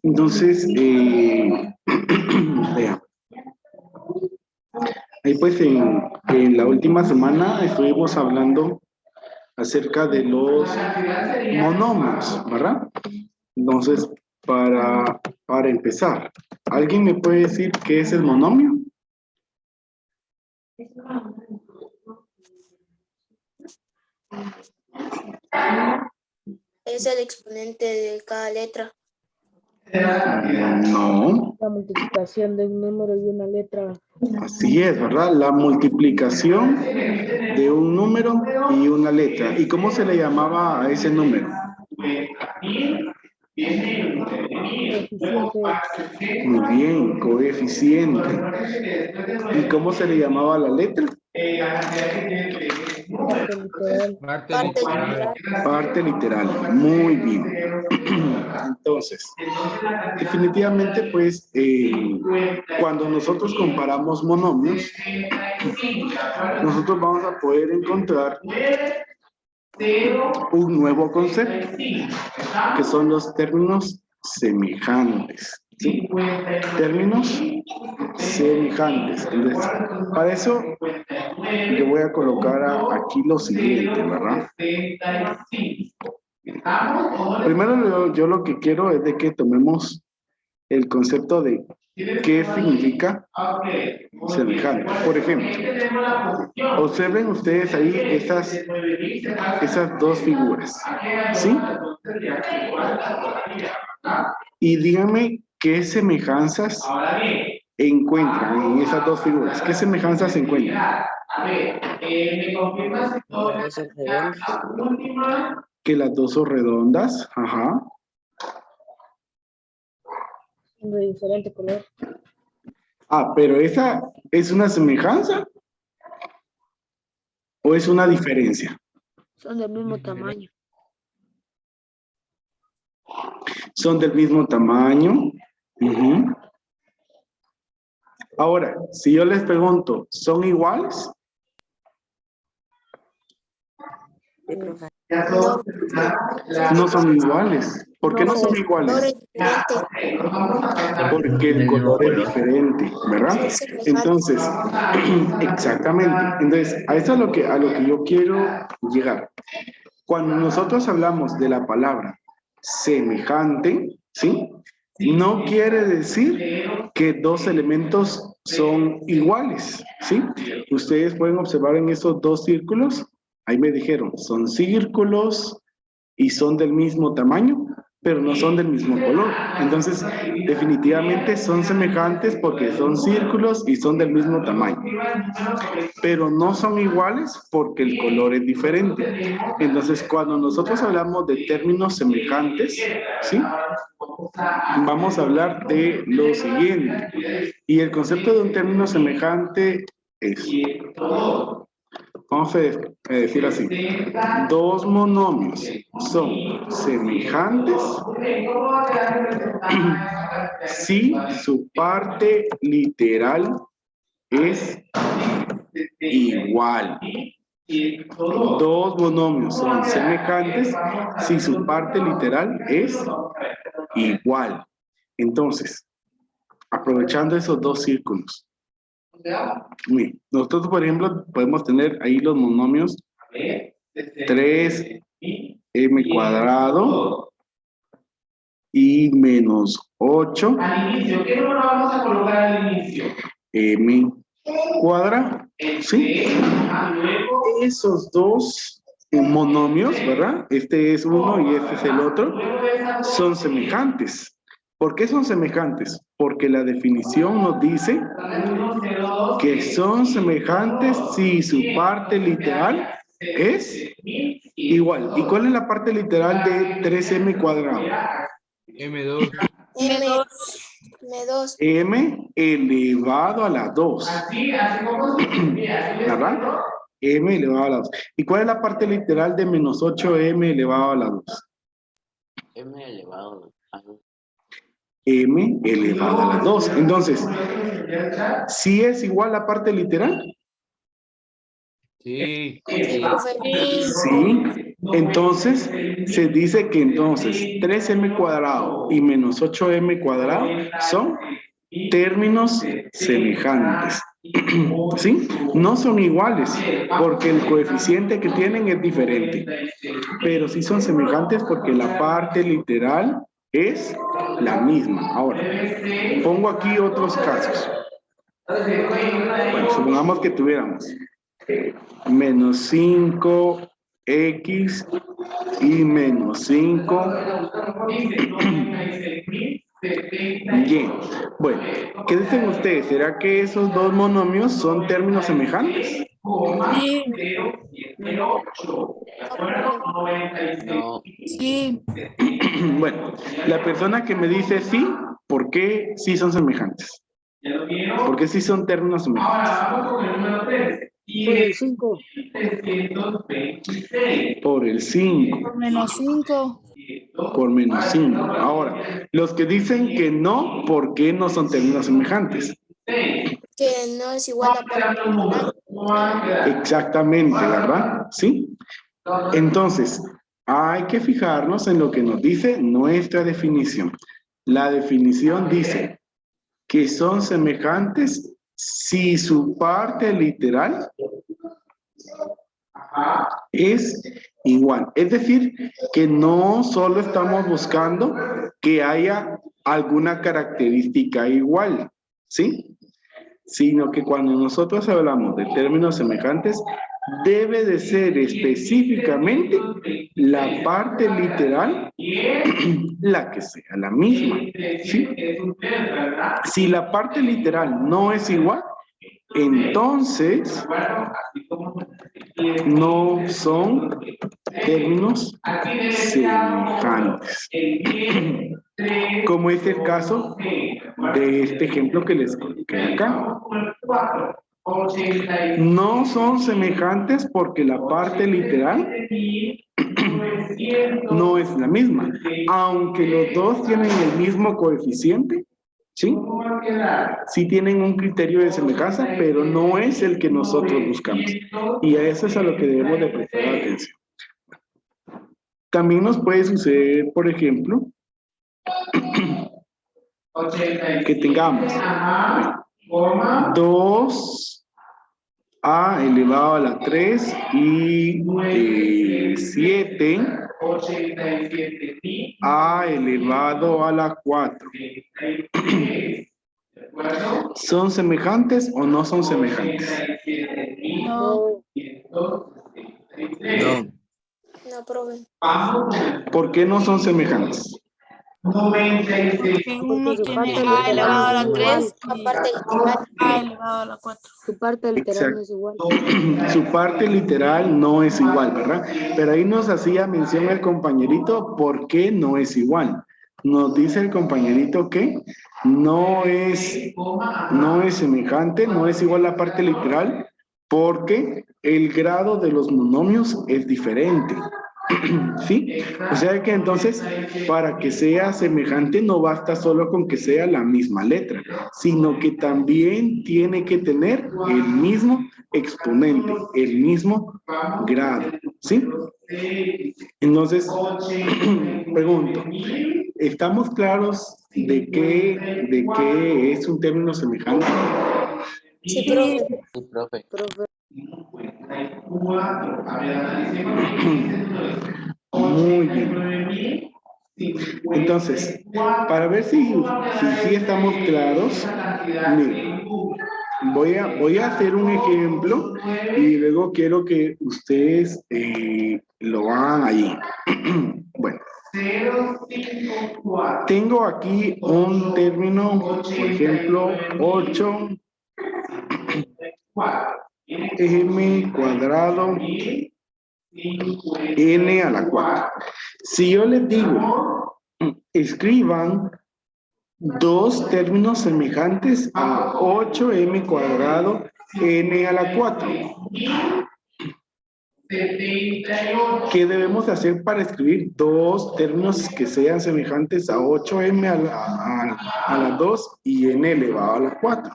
Entonces, vea. Ahí pues en la última semana estuvimos hablando acerca de los monomios, ¿verdad? Entonces, para empezar, ¿alguien me puede decir qué es el monomio? Es el exponente de cada letra. No. La multiplicación de un número y una letra. Así es, ¿verdad? La multiplicación de un número y una letra. ¿Y cómo se le llamaba a ese número? Coeficiente. Muy bien, coeficiente. ¿Y cómo se le llamaba a la letra? Parte literal. Parte literal. Parte literal. Muy bien. Entonces, definitivamente, pues, cuando nosotros comparamos monomios, nosotros vamos a poder encontrar un nuevo concepto, que son los términos semejantes. ¿Sí? Términos semejantes. Entonces, para eso, yo voy a colocar aquí lo siguiente, ¿verdad? Primero, yo lo que quiero es de que tomemos el concepto de qué significa semejante. Por ejemplo, observen ustedes ahí esas dos figuras, ¿sí? Y díganme qué semejanzas encuentran en esas dos figuras. ¿Qué semejanzas encuentran? Que las dos son redondas, ajá. De diferente color. Ah, pero ¿esa es una semejanza o es una diferencia? Son del mismo tamaño. Son del mismo tamaño. Ujú. Ahora, si yo les pregunto, ¿son iguales? No, No son iguales. ¿Por qué no son color iguales? es diferente. Porque el color es diferente, ¿verdad? Son semejantes. Entonces, exactamente. Entonces, a eso es a lo que yo quiero llegar. Cuando nosotros hablamos de la palabra semejante, ¿sí? No quiere decir que dos elementos son iguales, ¿sí? Ustedes pueden observar en esos dos círculos, ahí me dijeron, son círculos y son del mismo tamaño, pero no son del mismo color. Entonces, definitivamente son semejantes porque son círculos y son del mismo tamaño. Pero no son iguales porque el color es diferente. Entonces, cuando nosotros hablamos de términos semejantes, ¿sí? Vamos a hablar de lo siguiente. Y el concepto de un término semejante es, vamos a decir así, dos monomios son semejantes si su parte literal es igual. Dos monomios son semejantes si su parte literal es igual. Entonces, aprovechando esos dos círculos, nosotros, por ejemplo, podemos tener ahí los monomios 3m cuadrado y menos 8 m cuadrado. ¿Sí? Esos dos monomios, ¿verdad? Este es uno y este es el otro, son semejantes. ¿Por qué son semejantes? Porque la definición nos dice que son semejantes si su parte literal es igual. ¿Y cuál es la parte literal de 3m cuadrado? M2. M2. M elevado a la 2. ¿Verdad? M elevado a la 2. ¿Y cuál es la parte literal de menos 8m elevado a la 2? M elevado a 2. M elevado a la 2. Entonces, ¿sí es igual la parte literal? Sí. Sí, profe. Sí. Entonces, se dice que entonces 3m cuadrado y menos 8m cuadrado son términos semejantes. ¿Sí? No son iguales porque el coeficiente que tienen es diferente, pero sí son semejantes porque la parte literal es la misma. Ahora, pongo aquí otros casos. Bueno, supongamos que tuviéramos menos 5x y menos 5 y. Bueno, ¿qué dicen ustedes? ¿Será que esos dos monomios son términos semejantes? Sí, No, sí, Bueno, la persona que me dice sí, ¿por qué sí son semejantes? ¿Por qué sí son términos semejantes? Por el 5. Por el 5. por menos 5. Por menos 5. Ahora, los que dicen que no, ¿por qué no son términos semejantes? Que no es igual a parte literal. Exactamente, ¿verdad? ¿Sí? Entonces, hay que fijarnos en lo que nos dice nuestra definición. La definición dice que son semejantes si su parte literal es igual. Es decir, que no solo estamos buscando que haya alguna característica igual, ¿sí? Sino que cuando nosotros hablamos de términos semejantes, debe de ser específicamente la parte literal la que sea la misma, ¿sí? Si la parte literal no es igual, entonces no son términos semejantes. Como es el caso de este ejemplo que les coloqué acá. No son semejantes porque la parte literal no es la misma. Aunque los dos tienen el mismo coeficiente, ¿sí? Sí tienen un criterio de semejanza, pero no es el que nosotros buscamos. Y a eso es a lo que debemos de prestar atención. También nos puede suceder, por ejemplo, que tengamos 2a elevado a la 3 y 7 a elevado a la 4. ¿Son semejantes o no son semejantes? No, no, No, profe. ¿Por qué no son semejantes? porque uno su tiene parte a literal elevado a no la es igual. 3 y Aparte literal. a elevado a la 4. Su parte literal no es igual. Su parte literal no es igual, ¿verdad? Pero ahí nos hacía mención el compañerito por qué no es igual. Nos dice el compañerito que no es semejante, no es igual la parte literal, porque el grado de los monomios es diferente. ¿Sí? O sea que entonces, para que sea semejante, no basta solo con que sea la misma letra, sino que también tiene que tener el mismo exponente, el mismo grado. ¿Sí? Entonces, pregunto, ¿estamos claros de qué es un término semejante? Sí, profe. sí, profe. Profe, Muy bien. Entonces, para ver si estamos claros, miren, voy a hacer un ejemplo y luego quiero que ustedes lo hagan allí. Bueno, tengo aquí un término, por ejemplo, 8 m cuadrado n a la 4. Si yo les digo, escriban dos términos semejantes a 8m cuadrado n a la 4. ¿Qué debemos hacer para escribir dos términos que sean semejantes a 8m a la 2 y n elevado a la 4?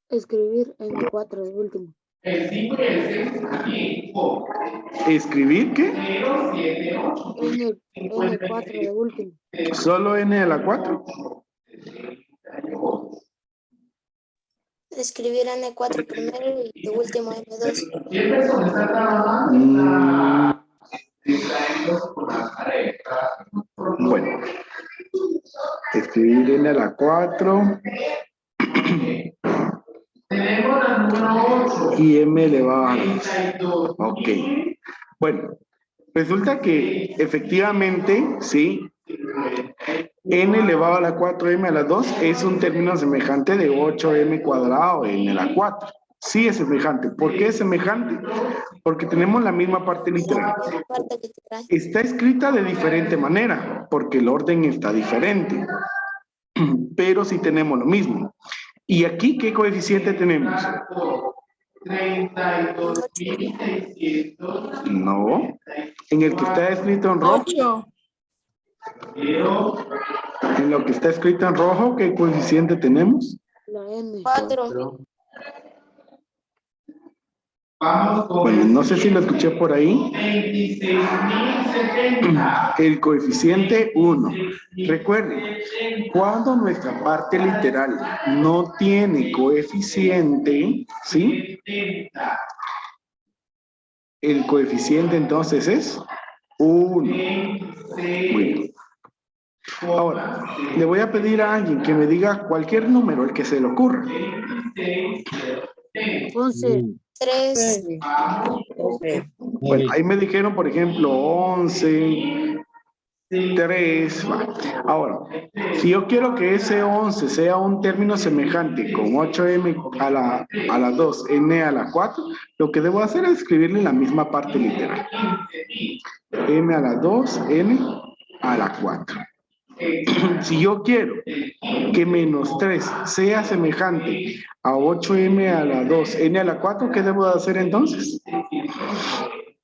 escribir en 4 es último. ¿Escribir qué? N4 de último. ¿Solo n a la 4? Escribir N4 primero y de último N2. Bueno, escribir n a la 4 y m elevado a 2. Ok. Bueno, resulta que efectivamente, sí, n elevado a la 4m a la 2 es un término semejante de 8m cuadrado n a la 4. Sí es semejante. ¿Por qué es semejante? Porque tenemos la misma parte literal. Está escrita de diferente manera, porque el orden está diferente. Pero sí tenemos lo mismo. ¿Y aquí qué coeficiente tenemos? 32.600. No. En el que está escrito en rojo. 8. En lo que está escrito en rojo, ¿qué coeficiente tenemos? La N. 4. Bueno, no sé si lo escuché por ahí. El coeficiente 1. Recuerden, cuando nuestra parte literal no tiene coeficiente, ¿sí? El coeficiente entonces es 1. Bueno. Ahora, le voy a pedir a alguien que me diga cualquier número, el que se le ocurra. 11. 3. Bueno, ahí me dijeron, por ejemplo, 11, 3. Ahora, si yo quiero que ese 11 sea un término semejante con 8m a la 2, n a la 4, lo que debo hacer es escribirle la misma parte literal. m a la 2, n a la 4. Si yo quiero que menos 3 sea semejante a 8m a la 2, n a la 4, ¿qué debo de hacer entonces?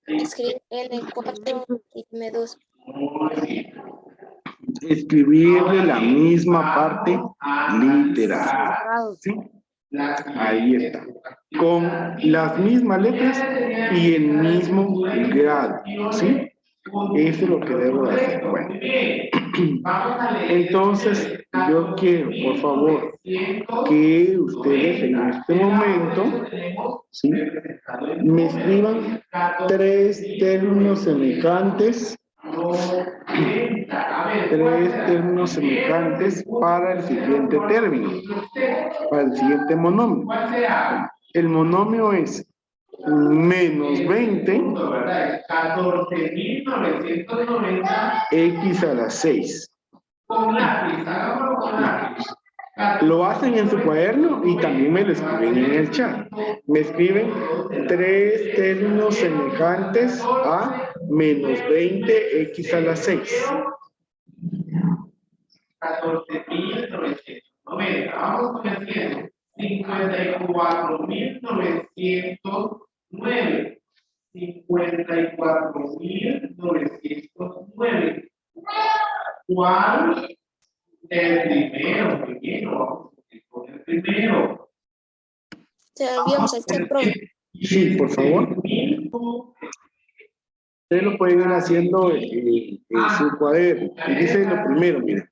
Escribir N4 y M2. Escribirle la misma parte literal. ¿Sí? Ahí está. Con las mismas letras y el mismo grado. ¿Sí? Eso es lo que debo de hacer. Bueno. Entonces, yo quiero, por favor, que ustedes en este momento, ¿sí?, me escriban 3 términos semejantes. 3 términos semejantes para el siguiente término, para el siguiente monomio. El monomio es menos 20 x a la 6. Lo hacen en su cuaderno y también me lo escriben en el chat. Me escriben 3 términos semejantes a menos 20 x a la 6. 14.990. Vamos con el siguiente. 54.909. 54.909. ¿Cuál? El primero. El primero. Se lo enviamos al chat, profe. Sí, por favor. Ustedes lo pueden ir haciendo en su cuaderno. Y dice lo primero, miren.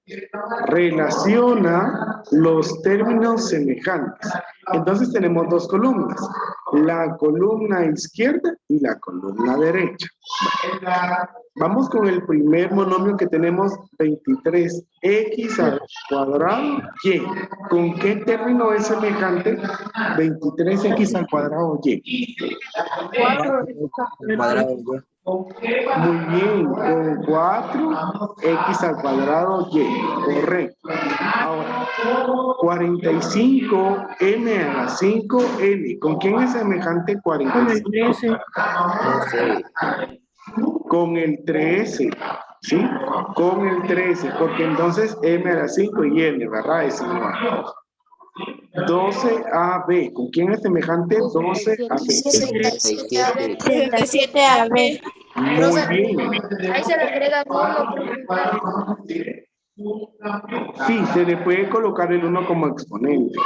Relaciona los términos semejantes. Entonces tenemos 2 columnas. La columna izquierda y la columna derecha. Vamos con el primer monomio que tenemos, 23x al cuadrado y. ¿Con qué término es semejante 23x al cuadrado y? 4x cuadrado. Muy bien, con 4x al cuadrado y, correcto. Ahora, 45m a la 5n. ¿Con quién es semejante 45? Con el 13, ¿sí? Con el 13, porque entonces m a la 5 y n, ¿verdad? Es igual. 12AB. ¿Con quién es semejante 12AB? 67. 67AB. Muy bien. Ahí se le agrega uno. Sí, se le puede colocar el 1 como exponente.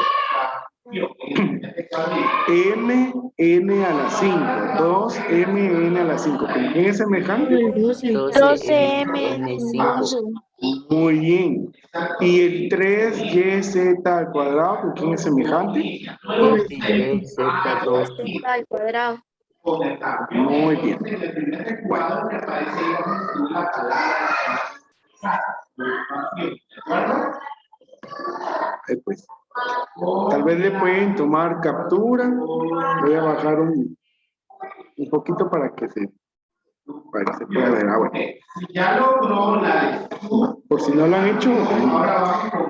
M, N a la 5. 2, M, N a la 5. ¿Con quién es semejante? 12M. Muy bien. ¿Y el 3YZ al cuadrado, con quién es semejante? 3YZ2. Al cuadrado. Muy bien. Bueno. Pues, tal vez le pueden tomar captura. Voy a bajar un poquito para que se pueda ver. Bueno. Por si no lo han hecho,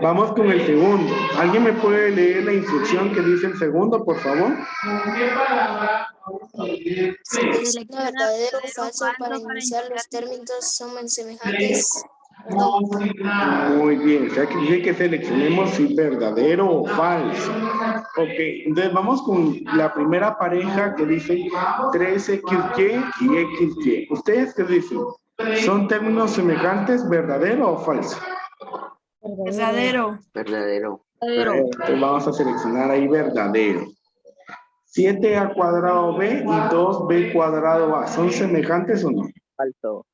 vamos con el segundo. ¿Alguien me puede leer la instrucción que dice el segundo, por favor? Selecciona verdadero o falso para iniciar los términos son semejantes. Perdón. Muy bien, o sea que dice que seleccionemos si verdadero o falso. Ok, entonces vamos con la primera pareja que dice 3XY y XY. ¿Ustedes qué dicen? ¿Son términos semejantes, verdadero o falso? Verdadero. Verdadero. Entonces vamos a seleccionar ahí verdadero. 7A cuadrado B y 2B cuadrado A, ¿son semejantes o no? Falso.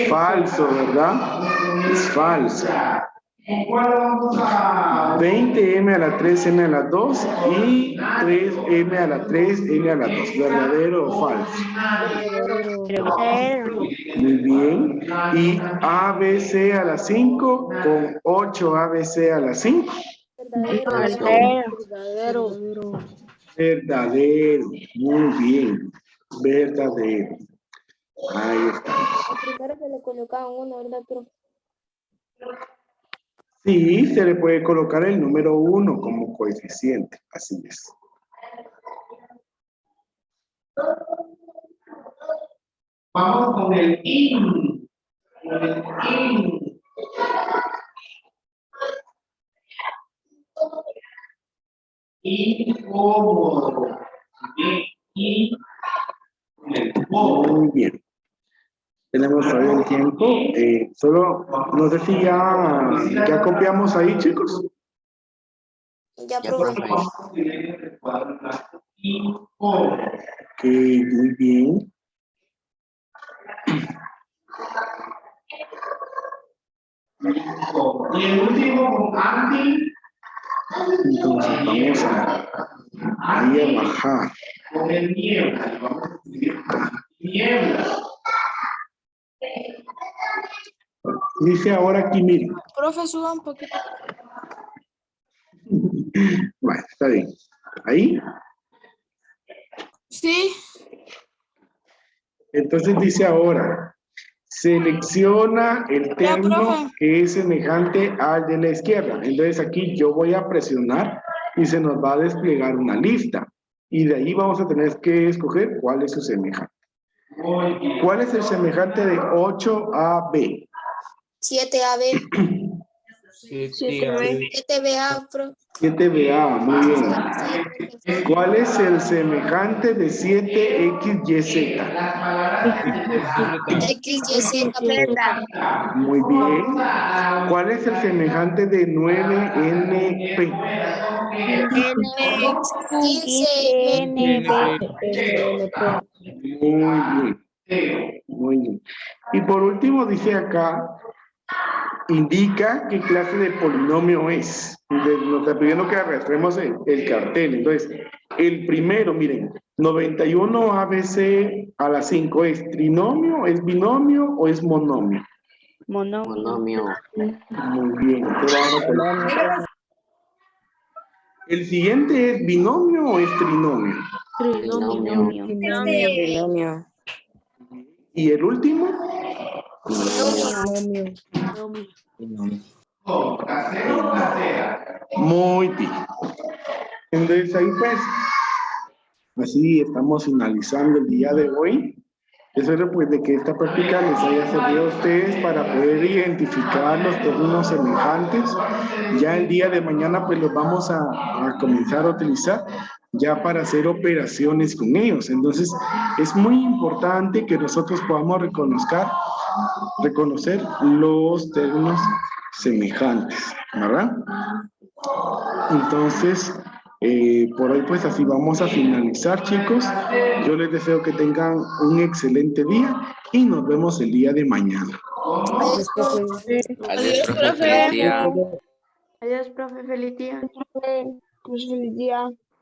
Falso, ¿verdad? Es falso. 20M a la 3, M a la 2 y 3M a la 3, M a la 2. ¿Verdadero o falso? Verdadero. Muy bien. Y ABC a la 5 con 8 ABC a la 5. Verdadero. Verdadero. Muy bien. Verdadero. Ahí está. Primero se le colocaban uno, ¿verdad? Pero Sí, se le puede colocar el número 1 como coeficiente. Así es. Vamos con el IN. Incómodo. Muy bien. Tenemos todavía el tiempo. Solo, no sé si ya copiamos ahí, chicos. ya probé. Ok, muy bien. Y el último con anti. Entonces vamos a bajar. Con el niebla. Dice ahora aquí, miren. Profe, suba un poquito. Bueno, está bien. Ahí. Sí. Entonces dice ahora, selecciona el término profe. que es semejante al de la izquierda. Entonces aquí yo voy a presionar y se nos va a desplegar una lista. Y de ahí vamos a tener que escoger cuál es su semejante. ¿Cuál es el semejante de 8AB? 7AB. 7B. 7BA, pro. 7BA, muy bien. ¿Cuál es el semejante de 7XYZ? XYZ. Muy bien. ¿Cuál es el semejante de 9NP? 15NP. Muy bien. Muy bien. Y por último dice acá, indica qué clase de polinomio es. Entonces, nos está pidiendo que arrastremos el cartel. Entonces, el primero, miren, 91 ABC a la 5, ¿es trinomio, es binomio o es monomio? Monomio. Muy bien. Entonces vamos a colocar. ¿El siguiente es binomio o es trinomio? Trinomio. ¿Y el último? Muy bien. Entonces ahí pues, así estamos finalizando el día de hoy. Espero pues de que esta práctica les haya servido a ustedes para poder identificar los términos semejantes. Ya el día de mañana pues los vamos a comenzar a utilizar ya para hacer operaciones con ellos. Entonces es muy importante que nosotros podamos reconocer los términos semejantes. ¿verdad? Entonces, por hoy pues así vamos a finalizar, chicos. Yo les deseo que tengan un excelente día y nos vemos el día de mañana. Adiós, profe. Adiós, profe. Feliz día. Adiós, profe, feliz día. Feliz día.